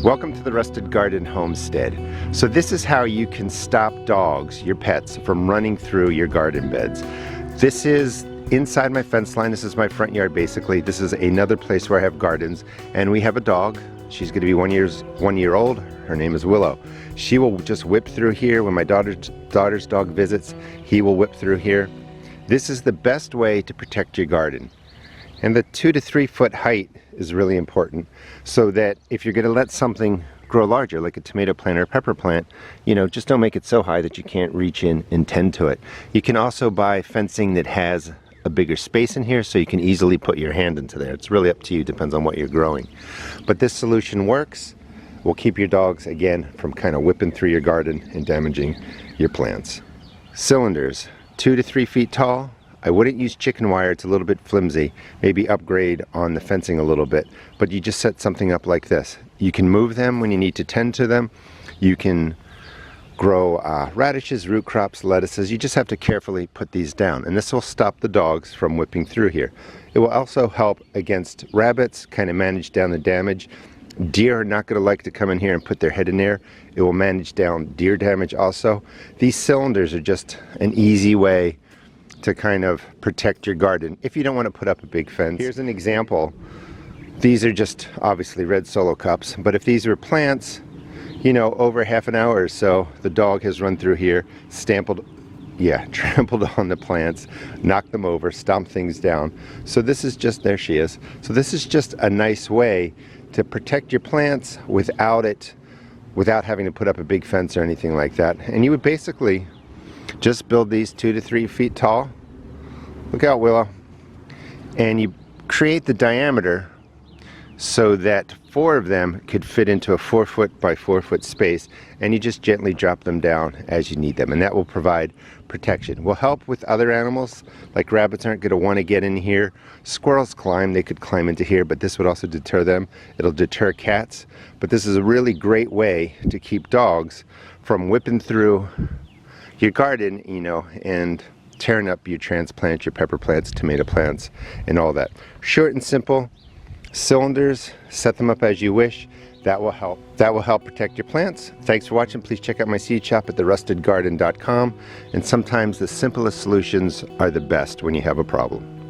Welcome to the Rusted Garden Homestead. So this is how you can stop dogs, your pets, from running through your garden beds. This is inside my fence line. This is my front yard basically. This is another place where I have gardens, and we have a dog. She's going to be 1 year old. Her name is Willow. She will just whip through here. When my daughter's dog visits, he will whip through here. This is the best way to protect your garden. And the 2 to 3 foot height is really important, so that if you're going to let something grow larger, like a tomato plant or a pepper plant, just don't make it so high that you can't reach in and tend to it. You can also buy fencing that has a bigger space in here, so you can easily put your hand into there. It's really up to you, depends on what you're growing. But this solution works. Will keep your dogs, again, from kind of whipping through your garden and damaging your plants. Cylinders, 2 to 3 feet tall. I wouldn't use chicken wire, it's a little bit flimsy. Maybe upgrade on the fencing a little bit, but you just set something up like this. You can move them when you need to tend to them. You can grow radishes, root crops, lettuces. You just have to carefully put these down, and this will stop the dogs from whipping through here. It will also help against rabbits, kind of manage down the damage. Deer are not going to like to come in here and put their head in there. It will manage down deer damage also. These cylinders are just an easy way to kind of protect your garden if you don't want to put up a big fence. Here's an example. These are just obviously red solo cups, but if these were plants, over half an hour or so, the dog has run through here, trampled on the plants, knocked them over, stomped things down. So this is just, there she is. So this is just a nice way to protect your plants without having to put up a big fence or anything like that. And you would basically just build these 2 to 3 feet tall. Look out, Willow. And you create the diameter so that 4 of them could fit into a 4 foot by 4 foot space, and you just gently drop them down as you need them, and that will provide protection. Will help with other animals, like rabbits aren't going to want to get in here. Squirrels climb, they could climb into here, but this would also deter them. It'll deter cats, but this is a really great way to keep dogs from whipping through your garden, and tearing up your transplants, your pepper plants, tomato plants, and all that. Short and simple. Cylinders, set them up as you wish. That will help. That will help protect your plants. Thanks for watching. Please check out my seed shop at therustedgarden.com. And sometimes the simplest solutions are the best when you have a problem.